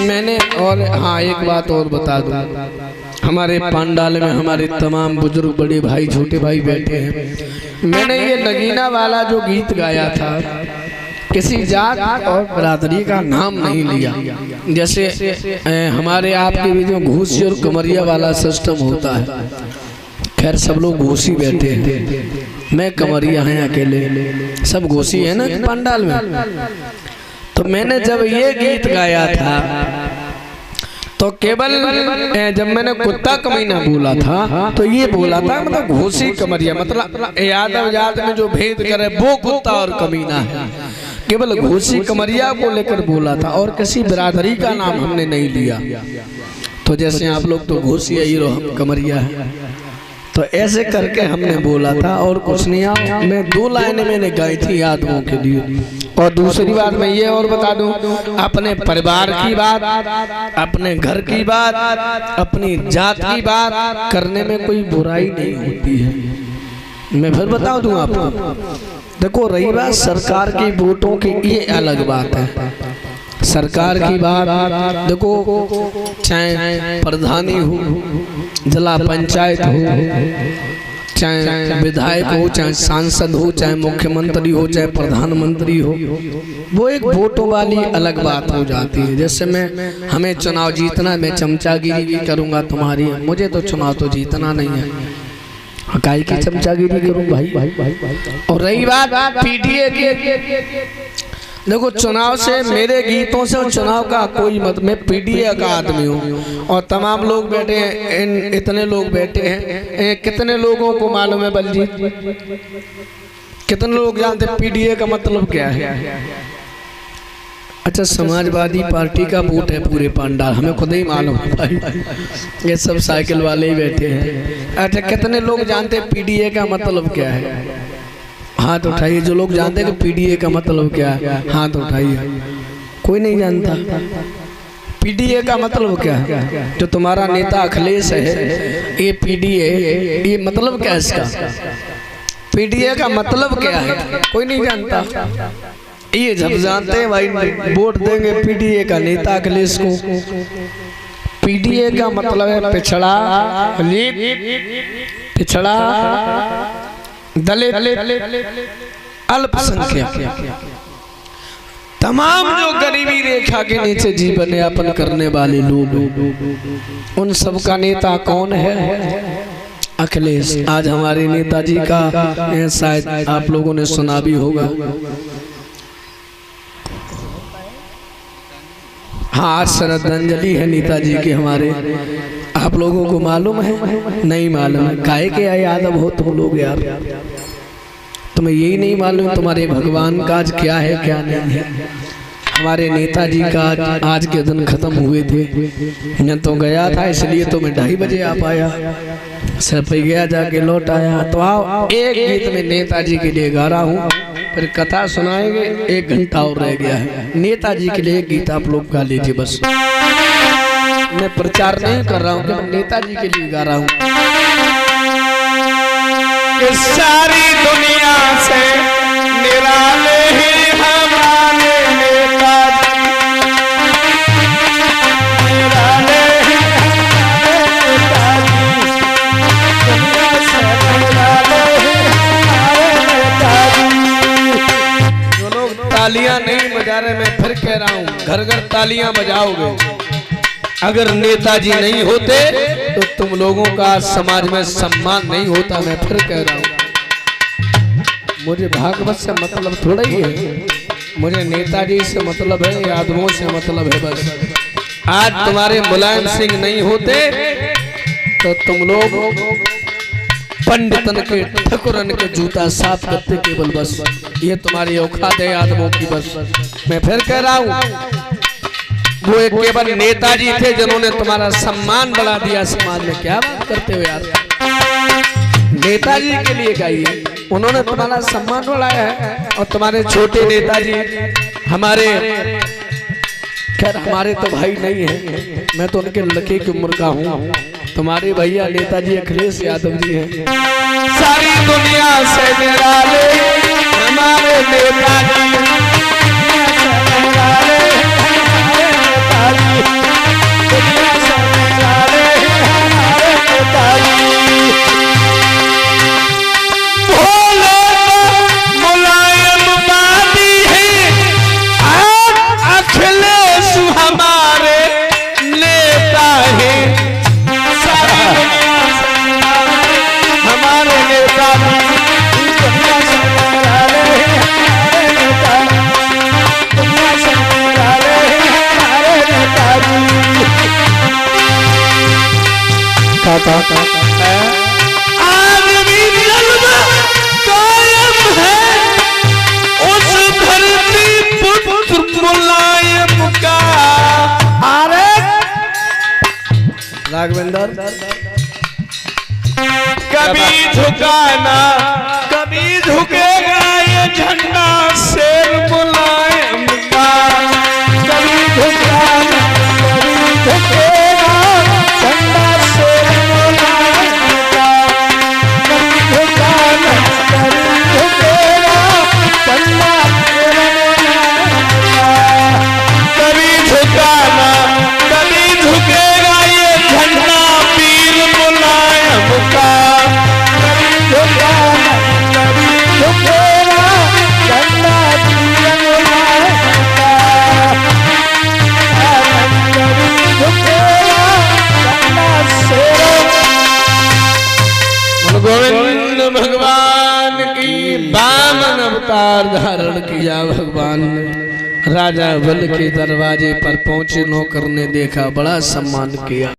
मैंने और हाँ एक बात और बता दूं, हमारे पंडाल में हमारे तमाम बुजुर्ग बड़े भाई छोटे भाई बैठे हैं। मैंने ये नगीना वाला जो गीत गाया था किसी जात और बरादरी का नाम नहीं लिया। जैसे हमारे आपके भी जो घूसी और कमरिया वाला सिस्टम होता है, खैर सब लोग घूसी बैठे हैं, मैं कमरिया हैं अकेले, सब घूसी है ना पंडाल में। तो मैंने जब ये गीत गाया था तो केवल जब मैंने कुत्ता कमीना बोला था तो ये बोला था मतलब घूसी कमरिया, मतलब यादव जात में जो भेद करे वो कुत्ता और कमीना है, केवल घूसी कमरिया को लेकर बोला था और किसी बिरादरी का नाम हमने नहीं लिया। तो जैसे आप लोग तो घूसी हीरो, हम कमरिया है, तो ऐसे करके हमने बोला था और कुछ नहीं। मैं 2 लाइनें मैंने गाई थी यादवों के लिए। और दूसरी बात मैं ये और बता दूं, अपने परिवार की बात, अपने घर की बात, अपनी जात की बात करने में कोई बुराई नहीं होती है। मैं फिर बता दूं आपको, देखो रही बात सरकार की वोटों की, ये अलग बात है। सरकार की बात देखो, चाहे प्रधानी हो, जिला पंचायत हो, चाहे विधायक हो, चाहे सांसद हो, चाहे मुख्यमंत्री हो, चाहे प्रधानमंत्री हो, वो एक वोटों वाली अलग बात हो जाती है। जैसे हमें चुनाव जीतना, मैं चमचागिरी भी करूंगा तुम्हारी, मुझे तो चुनाव तो जीतना नहीं है, हकाई की चमचागिरी करूं भाई। और रही बात पीटीए की, देखो चुनाव से, मेरे गीतों से चुनाव का कोई मत, मैं पीडीए का आदमी हूँ और तमाम लोग बैठे हैं, इतने लोग बैठे हैं, कितने लोगों को मालूम है बलजीत, कितने लोग जानते हैं पीडीए का मतलब क्या है? अच्छा, समाजवादी पार्टी का वोट है पूरे पंडाल, हमें खुद ही मालूम है भाई, ये सब साइकिल वाले ही बैठे हैं। अच्छा, कितने लोग जानते हैं पीडीए का मतलब क्या है? हाथ उठाइए जो लोग जानते हैं कि पीडीए का मतलब क्या है, हाथ उठाइए। कोई नहीं जानता पीडीए का मतलब क्या है? जो तुम्हारा नेता अखिलेश है, ये पीडीए, ये मतलब क्या है इसका? पीडीए का मतलब क्या है? कोई नहीं जानता। ये जब जानते हैं भाई वोट देंगे पीडीए का नेता अखिलेश को। पीडीए का मतलब है पिछड़ा, पिछड़ा, दलित, अल्पसंख्यक, तमाम जो गरीबी रेखा के नीचे जीवन यापन करने वाले लोग, उन सब का नेता कौन है? अखिलेश। आज हमारे नेताजी का शायद आप लोगों ने सुना भी होगा। हाँ, आज श्रद्धांजलि है नेताजी के हमारे, आप लोगों को मालूम है? नहीं मालूम है। काहे के यादव हो तुम लोग यार, तुम्हें यही नहीं मालूम तुम्हारे भगवान का आज क्या है क्या नहीं है? हमारे नेताजी का आज के दिन खत्म हुए थे, मैं तो गया था इसलिए तो मैं 2:30 बजे आ पाया, सिर्फ गया जाके लौट आया। तो आओ एक गीत में नेताजी के लिए गा रहा हूँ, फिर कथा सुनाएंगे, 1 घंटा और रह गया है। नेताजी के लिए एक गीत आप लोग गा लीजिए बस, मैं प्रचार नहीं कर रहा हूँ कि मैं नेताजी के लिए गा रहा हूँ। इस सारी दुनिया से निराले ही हमारे नेताजी, निराले ही हमारे नेताजी, दुनिया से निराले ही हमारे नेताजी। जो लोग तालियां नहीं बजा रहे, मैं फिर कह रहा हूँ, घर घर तालियां बजाओगे। अगर नेताजी नहीं होते तो तुम लोगों का समाज में सम्मान नहीं होता। मैं फिर कह रहा हूँ, मुझे भागवत से मतलब थोड़ा ही है, मुझे नेताजी से मतलब है, यादवों से मतलब है बस। आज तुम्हारे मुलायम सिंह नहीं होते तो तुम लोग पंडितन के, ठकुरन के जूता साफ करते केवल बस, ये तुम्हारी औकात है यादवों की बस। मैं फिर कह रहा हूँ, वो एक केवल नेताजी थे जिन्होंने तुम्हारा सम्मान बढ़ा दिया समाज में। क्या बात करते हो यार, नेताजी के लिए गाइए, उन्होंने तुम्हारा सम्मान बढ़ाया है। और तुम्हारे छोटे नेताजी हमारे, खैर हमारे तो भाई नहीं है, मैं तो उनके लड़के की उम्र का हूँ। तुम्हारे भैया नेताजी अखिलेश यादव जी हैं। सारी दुनिया से निराले हमारे नेताजी, कहता आज भी जलवा कायम है उस धरती पुत्र मुलायम का। अरे राघवेंद्र कभी झुकाना कभी झुकेगा ये झंडा शेर मुलायम का। कभी झुकाना कभी झुकेगा झंडा शेर मुलायम का। कभी झुकाना कभी झुकेगा झंडा शेर मुलायम का। कभी झुकाना कभी झुकेगा ये झंडा पीर मुलायम का। कभी झुकाना कभी झुकेगा झंडा पीर मुलायम का। कभी झुकेगा झंडा शेर। गोविंद भगवान की बामन अवतार धारण किया भगवान ने। राजा बल के दरवाजे पर पहुंचे, नौकर ने देखा, बड़ा सम्मान किया।